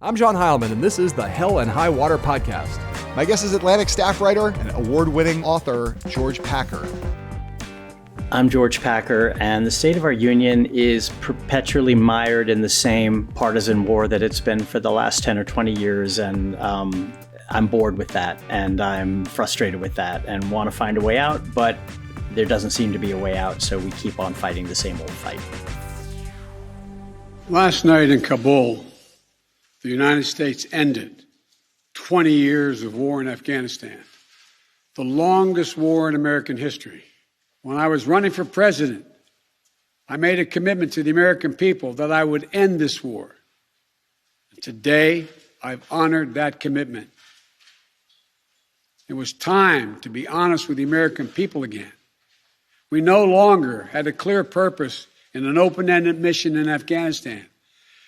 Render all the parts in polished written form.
I'm John Heilemann, and this is the Hell and High Water podcast. My guest is Atlantic staff writer and award-winning author George Packer. I'm George Packer, and the state of our union is perpetually mired in the same partisan war that it's been for the last 10 or 20 years, and I'm bored with that, and I'm frustrated with that, and want to find a way out, but there doesn't seem to be a way out, so we keep on fighting the same old fight. Last night in Kabul, the United States ended 20 years of war in Afghanistan, the longest war in American history. When I was running for president, I made a commitment to the American people that I would end this war. And today, I've honored that commitment. It was time to be honest with the American people again. We no longer had a clear purpose in an open-ended mission in Afghanistan.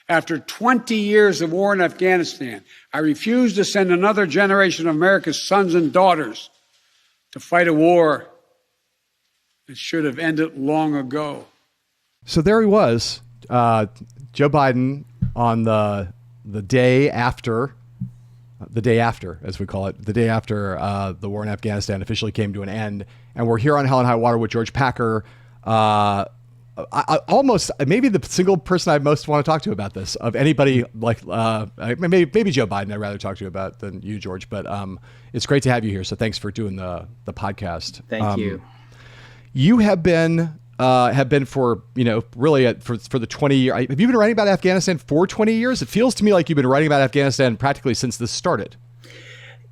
After 20 years of war in Afghanistan, I refuse to send another generation of America's sons and daughters to fight a war that should have ended long ago. So there he was, Joe Biden, on the day after, as we call it, the day after the war in Afghanistan officially came to an end. And we're here on Hell and High Water with George Packer. I almost maybe the single person I most want to talk to about this of anybody, like maybe Joe Biden I'd rather talk to you about than you, George, but it's great to have you here. So thanks for doing the podcast. Thank you. You have been for, really for the 20 years. Have you been writing about Afghanistan for 20 years? It feels to me like you've been writing about Afghanistan practically since this started.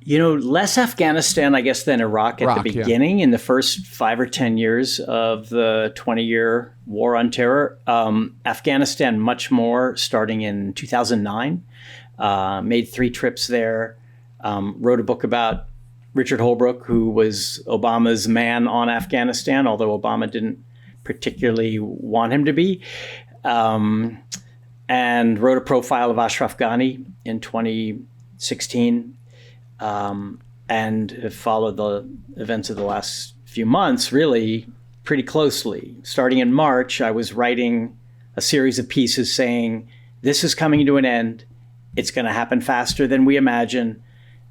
Less Afghanistan, I guess, than Iraq at the beginning, in the first 5 or 10 years of the 20-year war on terror. Afghanistan, much more, starting in 2009. Made 3 trips there. Wrote a book about Richard Holbrooke, who was Obama's man on Afghanistan, although Obama didn't particularly want him to be. And wrote a profile of Ashraf Ghani in 2016. And have followed the events of the last few months really pretty closely. Starting in March, I was writing a series of pieces saying, this is coming to an end. It's going to happen faster than we imagine.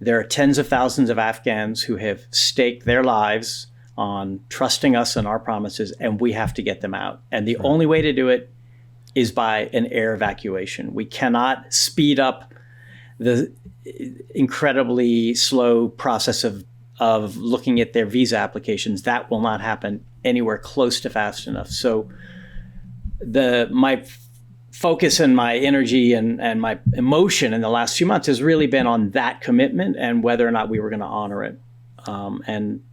There are tens of thousands of Afghans who have staked their lives on trusting us and our promises, and we have to get them out. And the only way to do it is by an air evacuation. We cannot speed up the incredibly slow process of looking at their visa applications. That will not happen anywhere close to fast enough. So my focus and my energy and my emotion in the last few months has really been on that commitment and whether or not we were going to honor it. And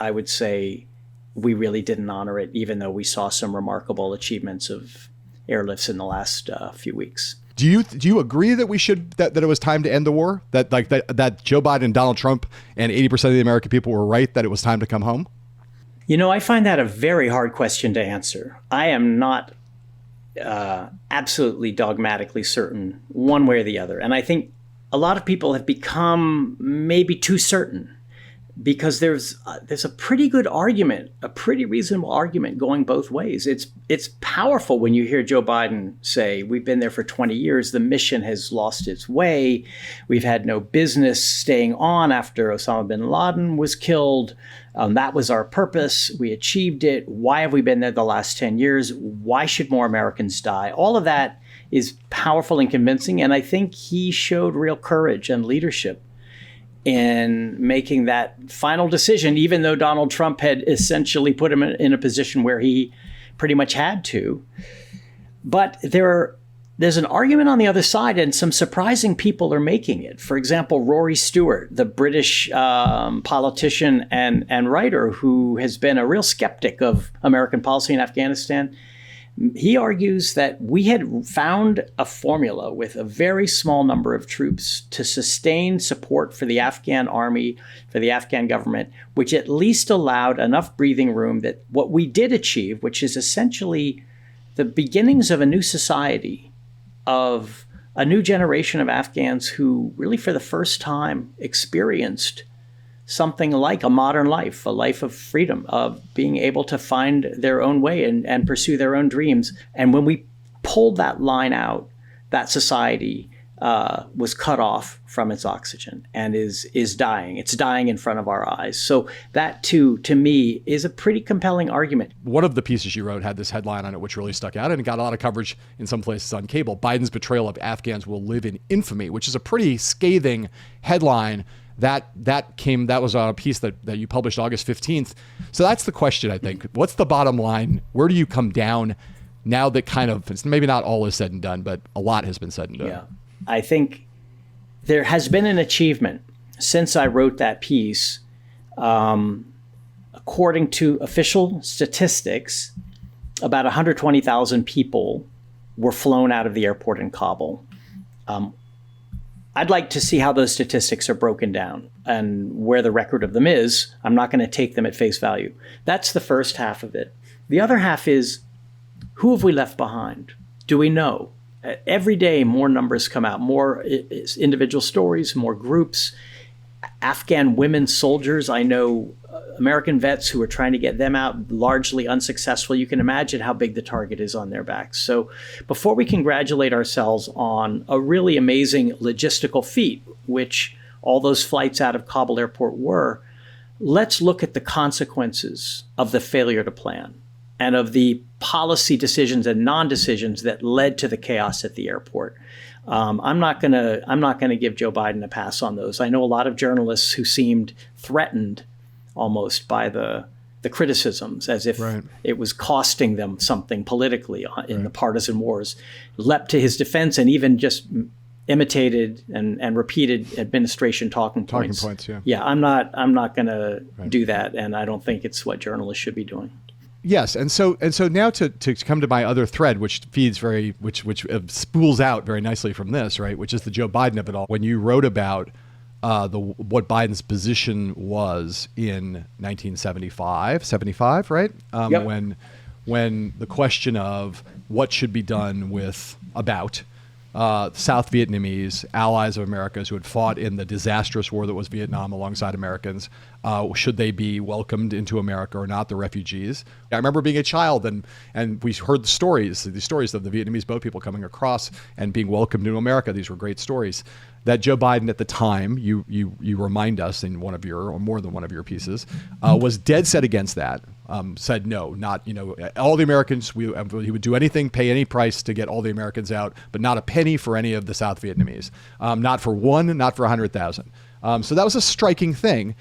I would say we really didn't honor it, even though we saw some remarkable achievements of airlifts in the last few weeks. Do you agree that we should that it was time to end the war? That Joe Biden and Donald Trump and 80% of the American people were right that it was time to come home? I find that a very hard question to answer. I am not absolutely dogmatically certain one way or the other. And I think a lot of people have become maybe too certain because there's a pretty good argument, a pretty reasonable argument going both ways. It's powerful when you hear Joe Biden say, we've been there for 20 years, the mission has lost its way, we've had no business staying on after Osama bin Laden was killed, that was our purpose, we achieved it, why have we been there the last 10 years, why should more Americans die? All of that is powerful and convincing, and I think he showed real courage and leadership in making that final decision, even though Donald Trump had essentially put him in a position where he pretty much had to. But there's an argument on the other side, and some surprising people are making it. For example, Rory Stewart, the British politician and writer who has been a real skeptic of American policy in Afghanistan, he argues that we had found a formula with a very small number of troops to sustain support for the Afghan army, for the Afghan government, which at least allowed enough breathing room that what we did achieve, which is essentially the beginnings of a new society, of a new generation of Afghans who really for the first time experienced something like a modern life, a life of freedom, of being able to find their own way and pursue their own dreams. And when we pulled that line out, that society, was cut off from its oxygen and is dying. It's dying in front of our eyes. So that, too, to me, is a pretty compelling argument. One of the pieces you wrote had this headline on it, which really stuck out, and it got a lot of coverage in some places on cable. Biden's betrayal of Afghans will live in infamy, which is a pretty scathing headline. That was a piece that you published August 15th. So that's the question, I think. What's the bottom line? Where do you come down now that kind of, it's maybe not all is said and done, but a lot has been said and done? Yeah. I think there has been an achievement since I wrote that piece. According to official statistics, about 120,000 people were flown out of the airport in Kabul. I'd like to see how those statistics are broken down and where the record of them is. I'm not going to take them at face value. That's the first half of it. The other half is, who have we left behind? Do we know? Every day, more numbers come out, more individual stories, more groups. Afghan women soldiers, I know American vets who are trying to get them out, largely unsuccessful. You can imagine how big the target is on their backs. So before we congratulate ourselves on a really amazing logistical feat, which all those flights out of Kabul airport were, let's look at the consequences of the failure to plan and of the policy decisions and non-decisions that led to the chaos at the airport. I'm not gonna give Joe Biden a pass on those. I know a lot of journalists who seemed threatened almost by the criticisms, as if it was costing them something politically in the partisan wars, leapt to his defense and even just imitated and repeated administration talking points. Yeah, I'm not gonna do that, and I don't think it's what journalists should be doing. Yes, and so now to come to my other thread, which spools out very nicely from this, right? Which is the Joe Biden of it all. When you wrote about what Biden's position was in 1975, right? Yep. When the question of what should be done with South Vietnamese allies of America's who had fought in the disastrous war that was Vietnam alongside Americans, should they be welcomed into America or not, the refugees? I remember being a child and we heard the stories of the Vietnamese boat people coming across and being welcomed into America. These were great stories. That Joe Biden at the time, you remind us in one of your, or more than one of your pieces, was dead set against that. Said no, not, all the Americans, he would do anything, pay any price to get all the Americans out, but not a penny for any of the South Vietnamese. Not for one, not for 100,000. So that was a striking thing.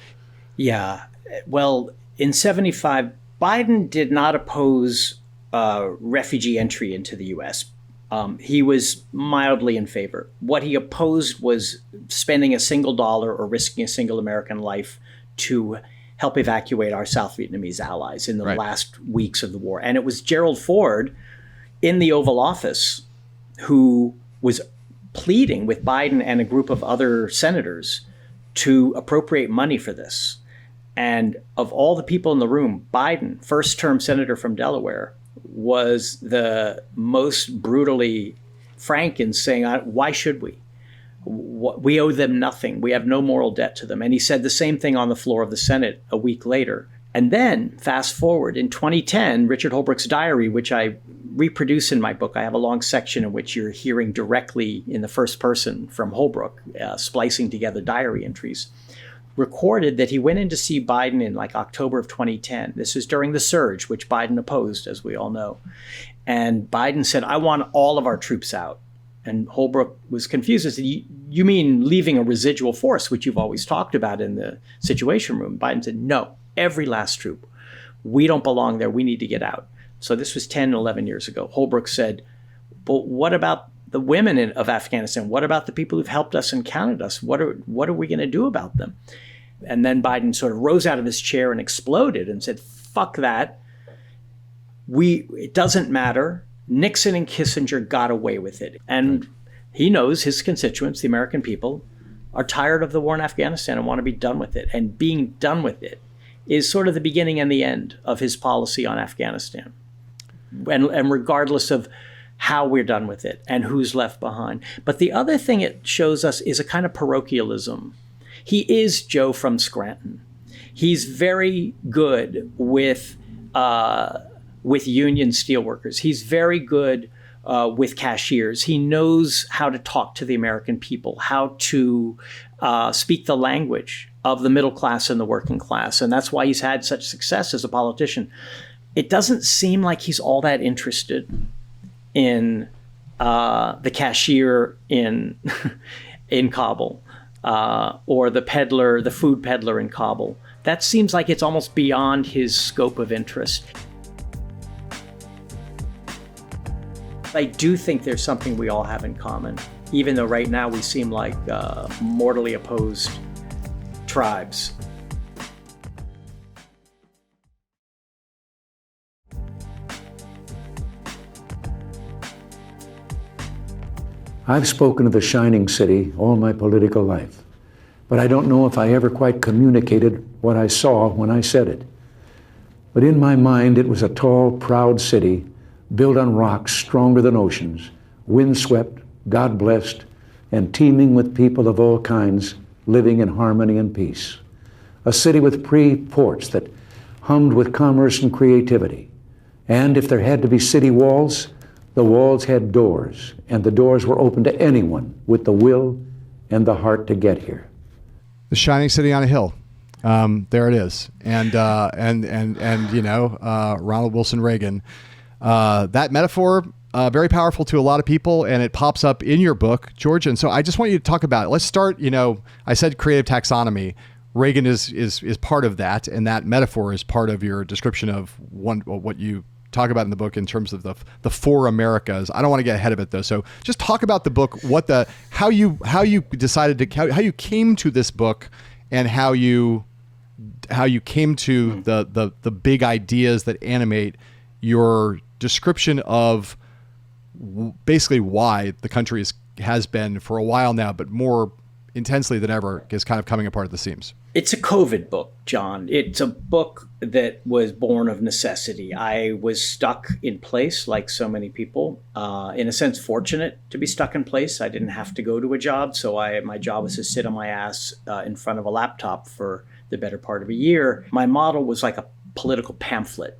Yeah. Well, in 75, Biden did not oppose refugee entry into the U.S. He was mildly in favor. What he opposed was spending a single dollar or risking a single American life to help evacuate our South Vietnamese allies in the last weeks of the war. And it was Gerald Ford in the Oval Office who was pleading with Biden and a group of other senators to appropriate money for this. And of all the people in the room, Biden, first-term senator from Delaware, was the most brutally frank in saying, why should we? We owe them nothing. We have no moral debt to them. And he said the same thing on the floor of the Senate a week later. And then fast forward in 2010, Richard Holbrooke's diary, which I reproduce in my book, I have a long section in which you're hearing directly in the first person from Holbrooke, splicing together diary entries, recorded that he went in to see Biden in like October of 2010. This is during the surge, which Biden opposed, as we all know. And Biden said, I want all of our troops out. And Holbrooke was confused and said, you mean leaving a residual force, which you've always talked about in the Situation Room? Biden said, no, every last troop. We don't belong there. We need to get out. So this was 10, 11 years ago. Holbrooke said, but what about the women of Afghanistan? What about the people who've helped us and counted us? What are we going to do about them? And then Biden sort of rose out of his chair and exploded and said, fuck that. It doesn't matter. Nixon and Kissinger got away with it. And he knows his constituents, the American people, are tired of the war in Afghanistan and want to be done with it. And being done with it is sort of the beginning and the end of his policy on Afghanistan. And regardless of how we're done with it and who's left behind. But the other thing it shows us is a kind of parochialism. He is Joe from Scranton. He's very good with union steelworkers. He's very good with cashiers. He knows how to talk to the American people, how to speak the language of the middle class and the working class. And that's why he's had such success as a politician. It doesn't seem like he's all that interested in the cashier in in Kabul or the peddler, the food peddler in Kabul. That seems like it's almost beyond his scope of interest. I do think there's something we all have in common, even though right now we seem like mortally opposed tribes. I've spoken of the shining city all my political life, but I don't know if I ever quite communicated what I saw when I said it. But in my mind, it was a tall, proud city built on rocks stronger than oceans, windswept, God-blessed, and teeming with people of all kinds living in harmony and peace. A city with free ports that hummed with commerce and creativity. And if there had to be city walls, the walls had doors, and the doors were open to anyone with the will and the heart to get here. The shining city on a hill. There it is. And you know, Ronald Wilson Reagan. That metaphor, very powerful to a lot of people, and it pops up in your book, George. And so I just want you to talk about it. Let's start, you know, I said creative taxonomy. Reagan is part of that, and that metaphor is part of your description of what you talk about in the book in terms of the four Americas. I don't want to get ahead of it though. So just talk about the book, how you decided to, how you came to this book, and how you came to the big ideas that animate your description of basically why the country has been for a while now, but more intensely than ever, is kind of coming apart at the seams. It's a COVID book, John. It's a book that was born of necessity. I was stuck in place, like so many people. In a sense, fortunate to be stuck in place. I didn't have to go to a job, so my job was to sit on my ass in front of a laptop for the better part of a year. My model was like a political pamphlet,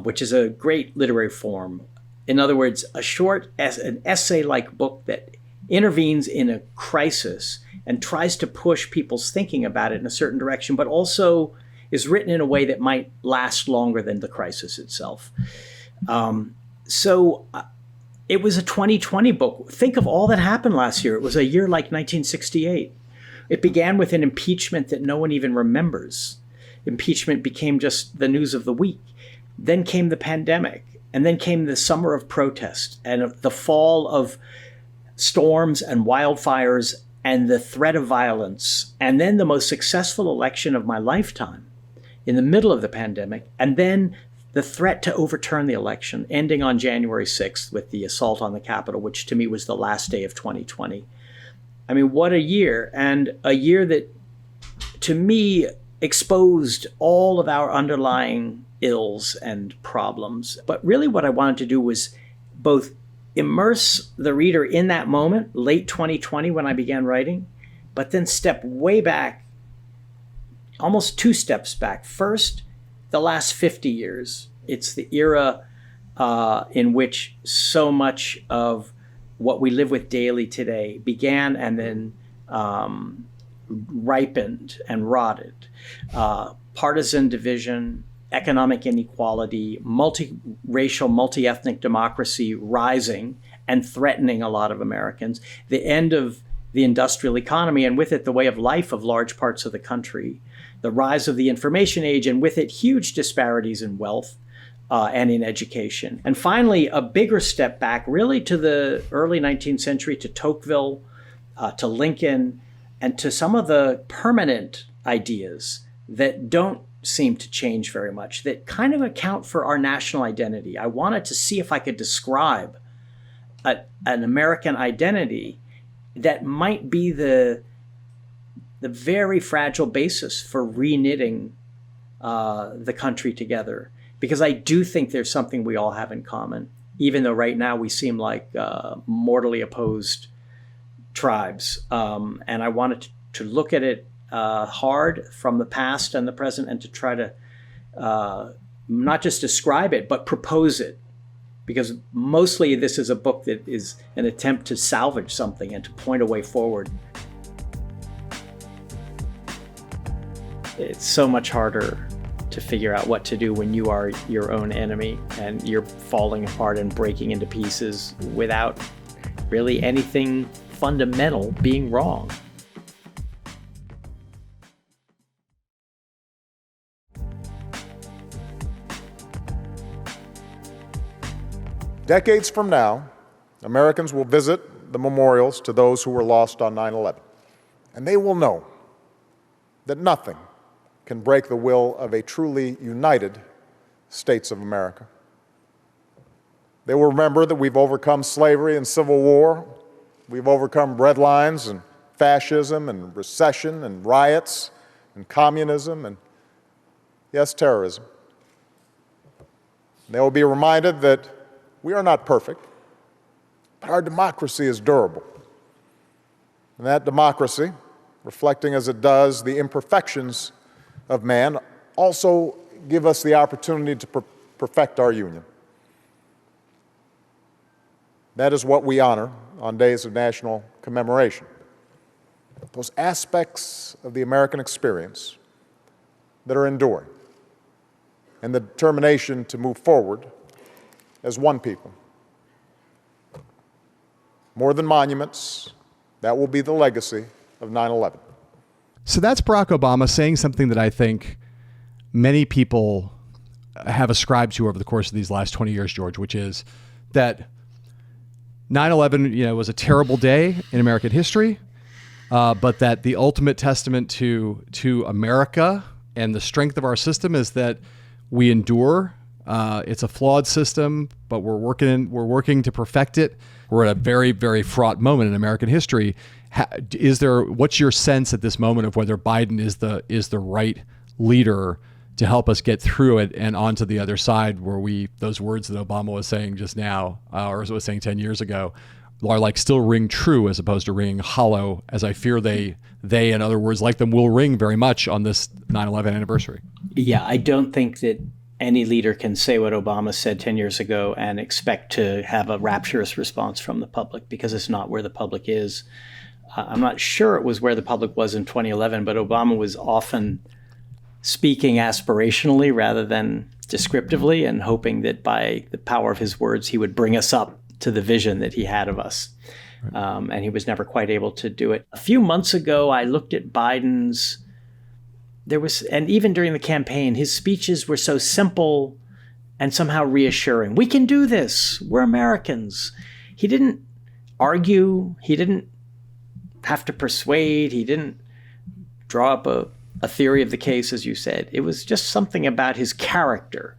which is a great literary form. In other words, an essay-like book that intervenes in a crisis and tries to push people's thinking about it in a certain direction, but also is written in a way that might last longer than the crisis itself. So it was a 2020 book. Think of all that happened last year. It was a year like 1968. It began with an impeachment that no one even remembers. Impeachment became just the news of the week. Then came the pandemic, and then came the summer of protest and the fall of storms and wildfires and the threat of violence, and then the most successful election of my lifetime in the middle of the pandemic, and then the threat to overturn the election, ending on January 6th with the assault on the Capitol, which to me was the last day of 2020. I mean, what a year, and a year that, to me, exposed all of our underlying ills and problems. But really what I wanted to do was both immerse the reader in that moment, late 2020 when I began writing, but then step way back, almost 2 steps back. First, the last 50 years. It's the era in which so much of what we live with daily today began and then ripened and rotted. Partisan division, economic inequality, multiracial, multi-ethnic democracy rising and threatening a lot of Americans, the end of the industrial economy, and with it the way of life of large parts of the country, the rise of the information age, and with it huge disparities in wealth and in education. And finally, a bigger step back really to the early 19th century, to Tocqueville, to Lincoln, and to some of the permanent ideas that don't seem to change very much, that kind of account for our national identity. I wanted to see if I could describe an American identity that might be the very fragile basis for reknitting the country together. Because I do think there's something we all have in common, even though right now we seem like mortally opposed tribes. And I wanted to look at it hard from the past and the present, and to try to not just describe it, but propose it because mostly this is a book that is an attempt to salvage something and to point a way forward. It's so much harder to figure out what to do when you are your own enemy and you're falling apart and breaking into pieces without really anything fundamental being wrong. Decades from now, Americans will visit the memorials to those who were lost on 9/11, and they will know that nothing can break the will of a truly united states of America. They will remember that we've overcome slavery and civil war, we've overcome red lines and fascism and recession and riots and communism and, yes, terrorism. They will be reminded that we are not perfect, but our democracy is durable. And that democracy, reflecting as it does the imperfections of man, also give us the opportunity to perfect our union. That is what we honor on days of national commemoration. Those aspects of the American experience that are enduring, and the determination to move forward as one people. More than monuments, that will be the legacy of 9/11. So that's Barack Obama saying something that I think many people have ascribed to over the course of these last 20 years, George, which is that 9/11, was a terrible day in American history, but that the ultimate testament to America and the strength of our system is that we endure. It's a flawed system, but we're working to perfect it. We're at a very, very fraught moment in American history. What's your sense at this moment of whether Biden is the right leader to help us get through it and onto the other side, where those words that Obama was saying just now, or was saying 10 years ago, are like still ring true as opposed to ring hollow, as I fear they and other words like them will ring very much on this 9/11 anniversary? Yeah, I don't think that any leader can say what Obama said 10 years ago and expect to have a rapturous response from the public, because it's not where the public is. I'm not sure it was where the public was in 2011, but Obama was often speaking aspirationally rather than descriptively, and hoping that by the power of his words, he would bring us up to the vision that he had of us. Right. And he was never quite able to do it. A few months ago, I looked at Biden's, and even during the campaign, his speeches were so simple and somehow reassuring. We can do this. We're Americans. He didn't argue. He didn't have to persuade. He didn't draw up a theory of the case, as you said. It was just something about his character.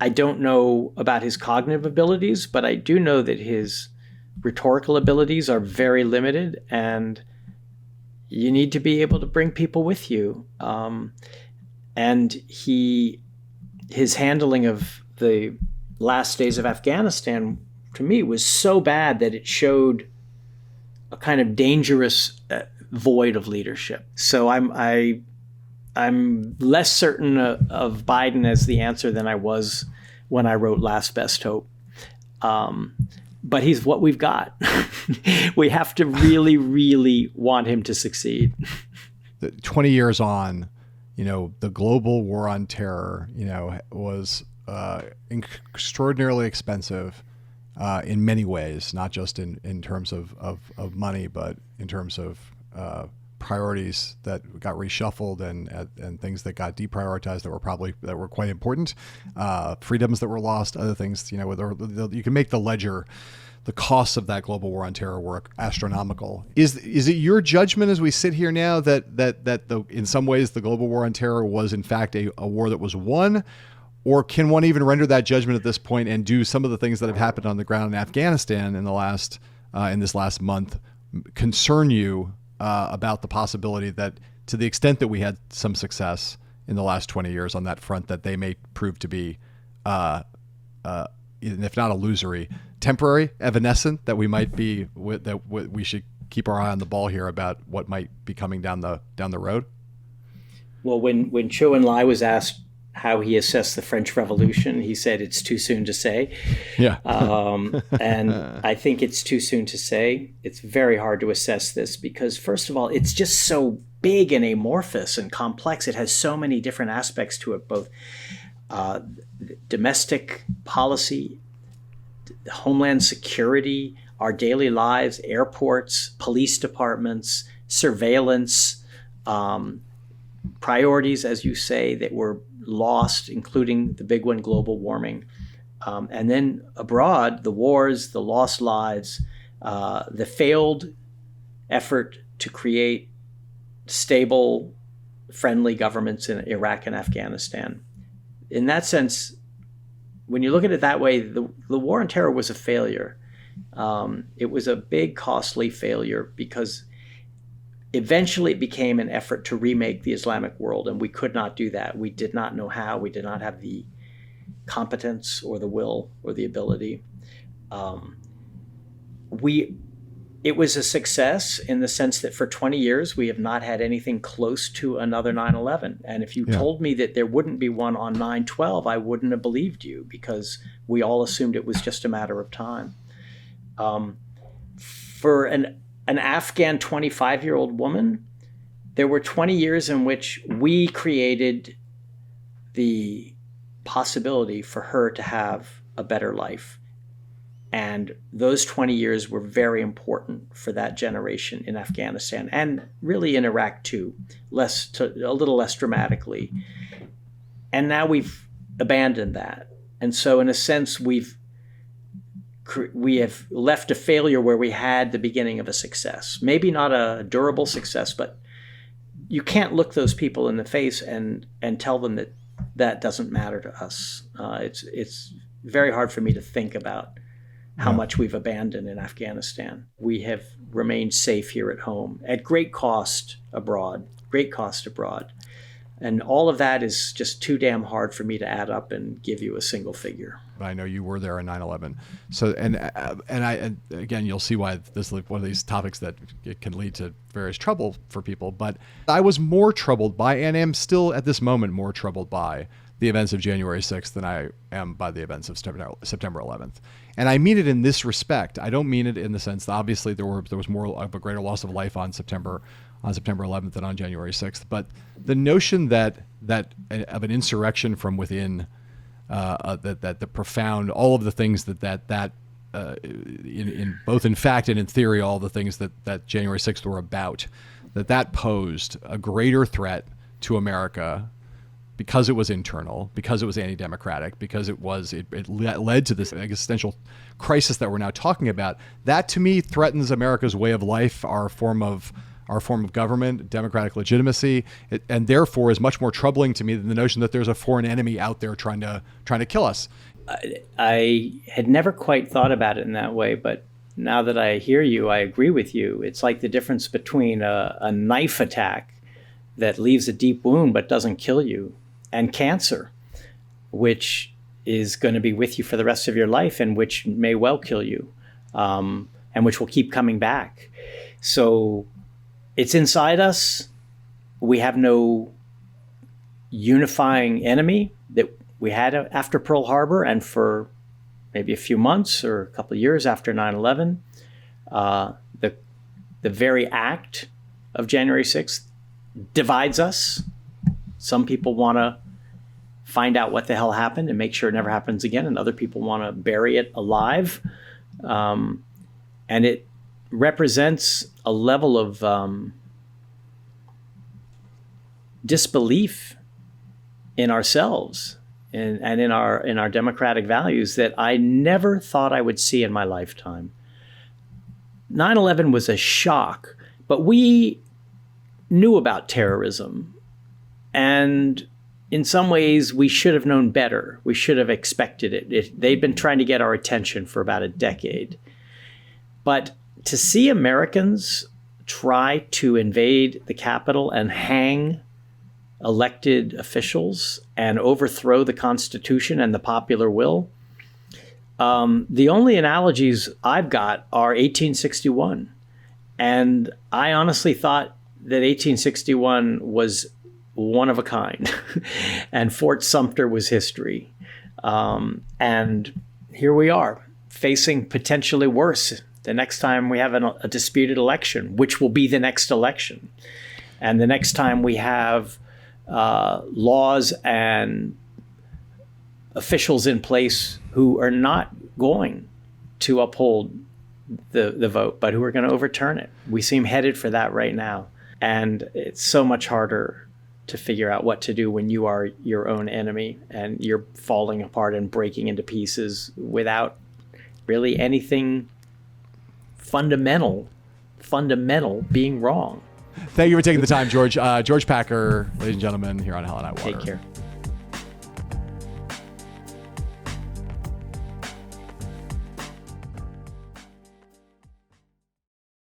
I don't know about his cognitive abilities, but I do know that his rhetorical abilities are very limited, and you need to be able to bring people with you. And his handling of the last days of Afghanistan, to me, was so bad that it showed a kind of dangerous void of leadership. So I'm less certain of Biden as the answer than I was when I wrote Last Best Hope. But he's what we've got. We have to really, really want him to succeed. 20 years on, the global war on terror, was extraordinarily expensive in many ways, not just in terms of money, but in terms of priorities that got reshuffled and things that got deprioritized that were quite important, freedoms that were lost, other things. You can make the ledger. The costs of that global war on terror were astronomical. Is it your judgment as we sit here now that in some ways the global war on terror was in fact a war that was won? Or can one even render that judgment at this point and do some of the things that have happened on the ground in Afghanistan in this last month concern you about the possibility that, to the extent that we had some success in the last 20 years on that front, that they may prove to be, if not illusory, temporary, evanescent, that we might be we should keep our eye on the ball here about what might be coming down the road? Well, when Chou En-lai was asked how he assessed the French Revolution. He said it's too soon to say. Yeah. And I think it's too soon to say. It's very hard to assess this because, first of all, it's just so big and amorphous and complex. It has so many different aspects to it, both domestic policy, homeland security, our daily lives, airports, police departments, surveillance, priorities, as you say, that were lost, including the big one, global warming. And then abroad, the wars, the lost lives, the failed effort to create stable, friendly governments in Iraq and Afghanistan. In that sense, when you look at it that way, the war on terror was a failure. It was a big, costly failure because eventually it became an effort to remake the Islamic world, and we could not do that. We did not know how. We did not have the competence or the will or the ability. It was a success in the sense that for 20 years we have not had anything close to another 9/11. And if you told me that there wouldn't be one on 9/12, I wouldn't have believed you because we all assumed it was just a matter of time. For an Afghan 25-year-old woman, there were 20 years in which we created the possibility for her to have a better life. And those 20 years were very important for that generation in Afghanistan and really in Iraq too, a little less dramatically. And now we've abandoned that. And so in a sense, we have left a failure where we had the beginning of a success. Maybe not a durable success, but you can't look those people in the face and tell them that that doesn't matter to us. It's very hard for me to think about how much we've abandoned in Afghanistan. We have remained safe here at home at great cost abroad. And all of that is just too damn hard for me to add up and give you a single figure. I know you were there in 9/11. So, and again, you'll see why this is one of these topics that it can lead to various trouble for people. But I was more troubled by, and am still at this moment more troubled by, the events of January 6th than I am by the events of September 11th. And I mean it in this respect. I don't mean it in the sense that obviously there was more of a greater loss of life on September 11th than on January 6th. But the notion that of an insurrection from within, that the profound, all of the things that in both in fact and in theory, all the things that January 6th were about, that posed a greater threat to America because it was internal, because it was anti-democratic, because it led to this existential crisis that we're now talking about. That to me threatens America's way of life, our form of government, democratic legitimacy, and therefore is much more troubling to me than the notion that there's a foreign enemy out there trying to kill us. I had never quite thought about it in that way, but now that I hear you, I agree with you. It's like the difference between a knife attack that leaves a deep wound but doesn't kill you, and cancer, which is going to be with you for the rest of your life and which may well kill you, and which will keep coming back. So it's inside us. We have no unifying enemy that we had after Pearl Harbor and for maybe a few months or a couple of years after 9/11. The very act of January 6th divides us. Some people want to find out what the hell happened and make sure it never happens again, and other people want to bury it alive. And it represents a level of disbelief in ourselves and in our democratic values that I never thought I would see in my lifetime. 9/11 was a shock, but we knew about terrorism. And in some ways, we should have known better. We should have expected it. They'd been trying to get our attention for about a decade. But to see Americans try to invade the Capitol and hang elected officials and overthrow the Constitution and the popular will, the only analogies I've got are 1861. And I honestly thought that 1861 was one of a kind. And Fort Sumter was history. And here we are, facing potentially worse the next time we have a disputed election, which will be the next election. And the next time we have laws and officials in place who are not going to uphold the vote, but who are going to overturn it. We seem headed for that right now. And it's so much harder to figure out what to do when you are your own enemy and you're falling apart and breaking into pieces without really anything fundamental being wrong. Thank you for taking the time, George. George Packer, ladies and gentlemen, here on Hell and High Water. Take care.